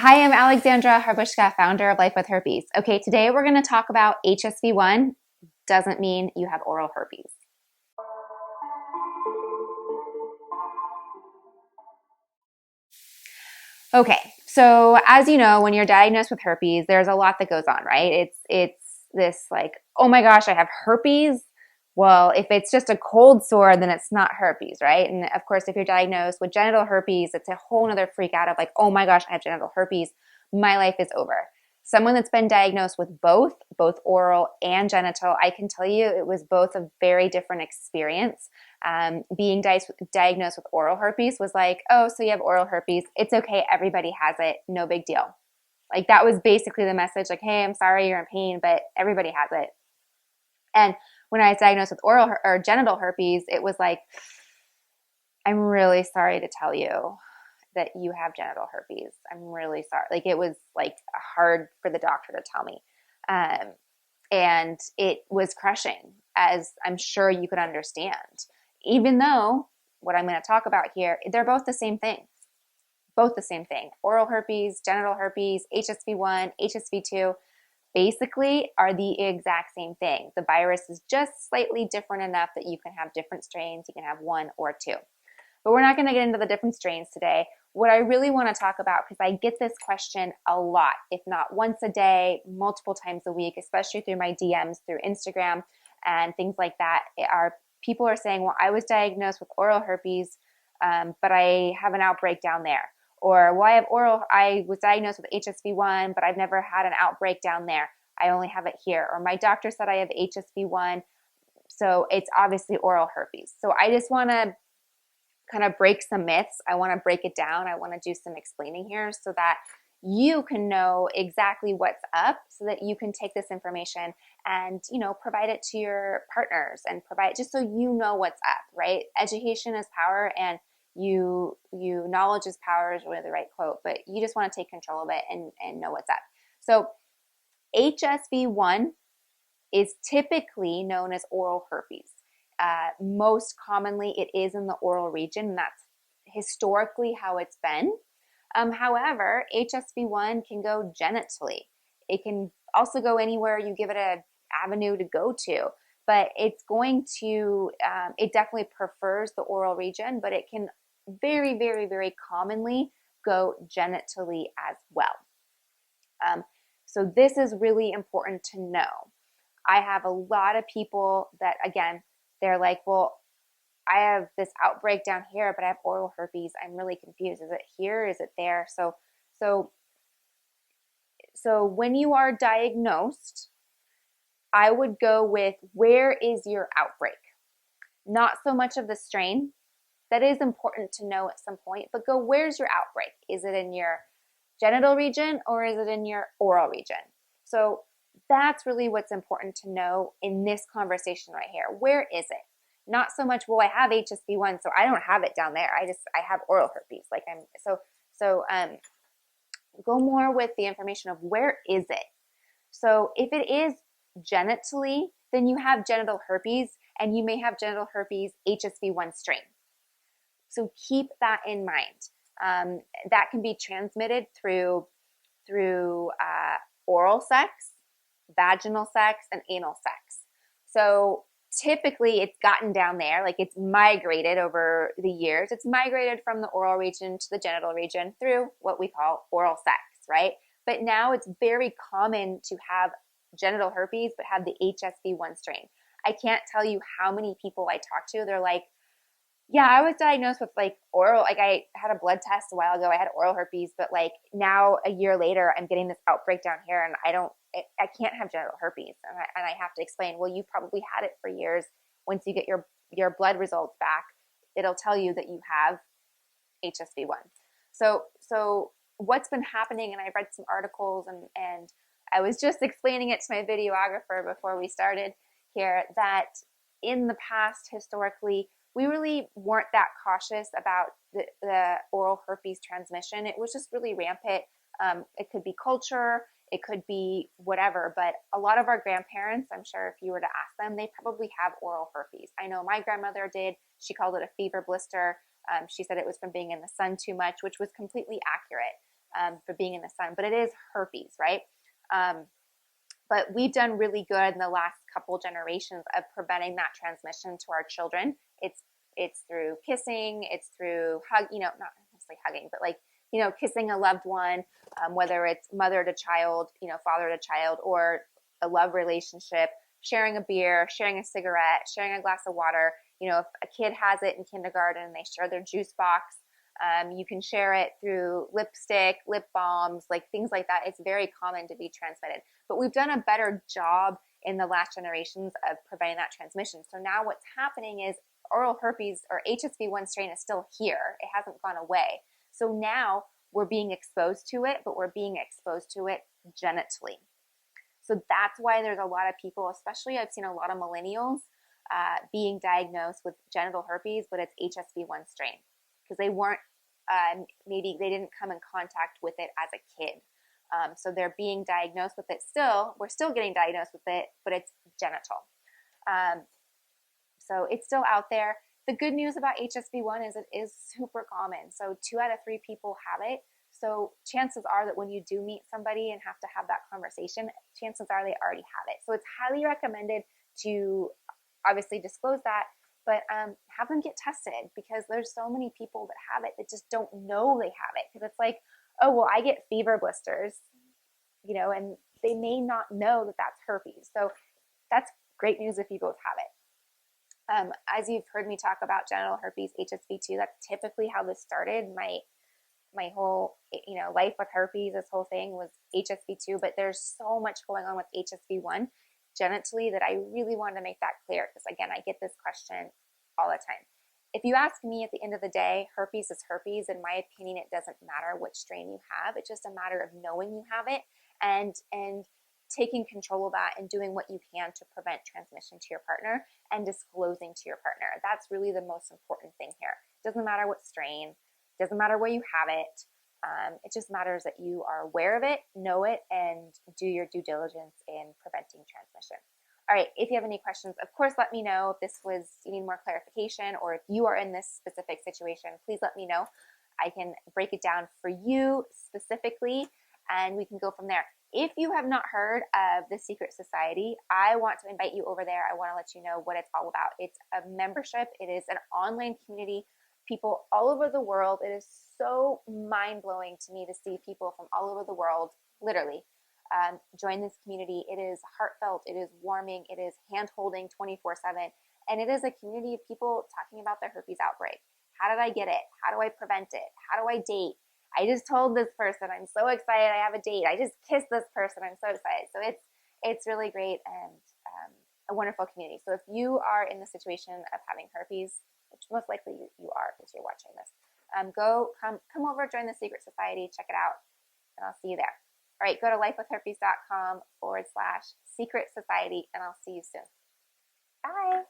Hi, I'm Alexandra Harbushka, founder of Life With Herpes. Okay, today we're going to talk about HSV1. Doesn't mean you have oral herpes. Okay, so as you know, when you're diagnosed with herpes, there's a lot that goes on, right? It's this like, oh my gosh, I have herpes. Well, if it's just a cold sore, then it's not herpes, right? And of course, if you're diagnosed with genital herpes, it's a whole other freak out of like, oh my gosh, I have genital herpes. My life is over. Someone that's been diagnosed with both oral and genital, I can tell you it was both a very different experience. Being diagnosed with oral herpes was like, oh, so you have oral herpes. It's okay. Everybody has it. No big deal. Like that was basically the message like, hey, I'm sorry you're in pain, but everybody has it. And when I was diagnosed with oral or genital herpes, it was like, I'm really sorry to tell you that you have genital herpes. I'm really sorry. Like it was like hard for the doctor to tell me. And it was crushing, as I'm sure you could understand. Even though what I'm going to talk about here, they're both the same thing. Both the same thing. Oral herpes, genital herpes, HSV1, HSV2 basically are the exact same thing. The virus is just slightly different enough that you can have different strains. You can have one or two. But we're not going to get into the different strains today. What I really want to talk about, because I get this question a lot, if not once a day, multiple times a week, especially through my DMs, through Instagram and things like that, are people are saying, well, I was diagnosed with oral herpes, but I have an outbreak down there. Or, well, I was diagnosed with HSV1, but I've never had an outbreak down there. I only have it here. Or my doctor said I have HSV1, so it's obviously oral herpes. So I just want to kind of break some myths. I want to break it down. I want to do some explaining here so that you can know exactly what's up, so that you can take this information and, provide it to your partners and provide just so you know what's up, right? Education is power, and knowledge is power is really the right quote, but you just want to take control of it and know what's up. So HSV1 is typically known as oral herpes. Most commonly, it is in the oral region, and that's historically how it's been. However, HSV1 can go genitally. It can also go anywhere you give it an avenue to go to, but it's going to, it definitely prefers the oral region, but it can very, very, very commonly go genitally as well. So this is really important to know. I have a lot of people that, again, they're like, well, I have this outbreak down here, but I have oral herpes. I'm really confused. Is it here? Is it there? So when you are diagnosed, I would go with, where is your outbreak? Not so much of the strain. That is important to know at some point, but go, where's your outbreak? Is it in your genital region or is it in your oral region? So that's really what's important to know in this conversation right here. Where is it? Not so much, well, I have HSV1, so I don't have it down there. I have oral herpes. Go more with the information of where is it. So if it is genitally, then you have genital herpes, and you may have genital herpes HSV1 strain. So keep that in mind. That can be transmitted through oral sex, vaginal sex, and anal sex. So typically it's gotten down there, like it's migrated over the years. It's migrated from the oral region to the genital region through what we call oral sex, right? But now it's very common to have genital herpes but have the HSV1 strain. I can't tell you how many people I talk to. They're like, yeah, I was diagnosed with like oral, like I had a blood test a while ago. I had oral herpes, but like now a year later, I'm getting this outbreak down here, and I can't have genital herpes. And I have to explain, well, you probably had it for years. Once you get your blood results back, it'll tell you that you have HSV1. So what's been happening, and I read some articles, and I was just explaining it to my videographer before we started here, that in the past, historically, we really weren't that cautious about the oral herpes transmission. It was just really rampant. It could be culture, it could be whatever, but a lot of our grandparents, I'm sure if you were to ask them, they probably have oral herpes. I know my grandmother did. She called it a fever blister. She said it was from being in the sun too much, which was completely accurate. for being in the sun, but it is herpes, right? But we've done really good in the last couple generations of preventing that transmission to our children. It's through kissing, it's through not necessarily hugging, but like, kissing a loved one, whether it's mother to child, father to child, or a love relationship, sharing a beer, sharing a cigarette, sharing a glass of water. If a kid has it in kindergarten and they share their juice box, you can share it through lipstick, lip balms, like things like that. It's very common to be transmitted. But we've done a better job in the last generations of preventing that transmission. So now what's happening is oral herpes, or HSV1 strain, is still here. It hasn't gone away. So now we're being exposed to it, but we're being exposed to it genitally. So that's why there's a lot of people, especially I've seen a lot of millennials being diagnosed with genital herpes, but it's HSV1 strain, because they weren't, maybe they didn't come in contact with it as a kid. So they're being diagnosed with it still. We're still getting diagnosed with it, but it's genital. So it's still out there. The good news about HSV1 is it is super common. So 2 out of 3 people have it. So chances are that when you do meet somebody and have to have that conversation, chances are they already have it. So it's highly recommended to obviously disclose that, but have them get tested, because there's so many people that have it that just don't know they have it. Because it's like, oh, well, I get fever blisters, and they may not know that that's herpes. So that's great news if you both have it. As you've heard me talk about genital herpes, HSV2, that's typically how this started. My whole, life with herpes, this whole thing was HSV2, but there's so much going on with HSV1 genitally that I really wanted to make that clear, because again, I get this question all the time. If you ask me, at the end of the day, herpes is herpes. In my opinion, it doesn't matter which strain you have. It's just a matter of knowing you have it and taking control of that and doing what you can to prevent transmission to your partner and disclosing to your partner. That's really the most important thing here. It doesn't matter what strain, it doesn't matter where you have it. It just matters that you are aware of it, know it, and do your due diligence in preventing transmission. All right, if you have any questions, of course, let me know. If you need more clarification, or if you are in this specific situation, please let me know. I can break it down for you specifically, and we can go from there. If you have not heard of the Secret Society, I want to invite you over there. I want to let you know what it's all about. It's a membership. It is an online community, people all over the world. It is so mind-blowing to me to see people from all over the world, literally, join this community. It is heartfelt. It is warming. It is hand-holding 24/7. And it is a community of people talking about their herpes outbreak. How did I get it? How do I prevent it? How do I date? I just told this person, I'm so excited I have a date. I just kissed this person, I'm so excited. So it's really great and a wonderful community. So if you are in the situation of having herpes, which most likely you are because you're watching this, come over, join the Secret Society, check it out, and I'll see you there. All right, go to lifewithherpes.com/Secret Society, and I'll see you soon. Bye.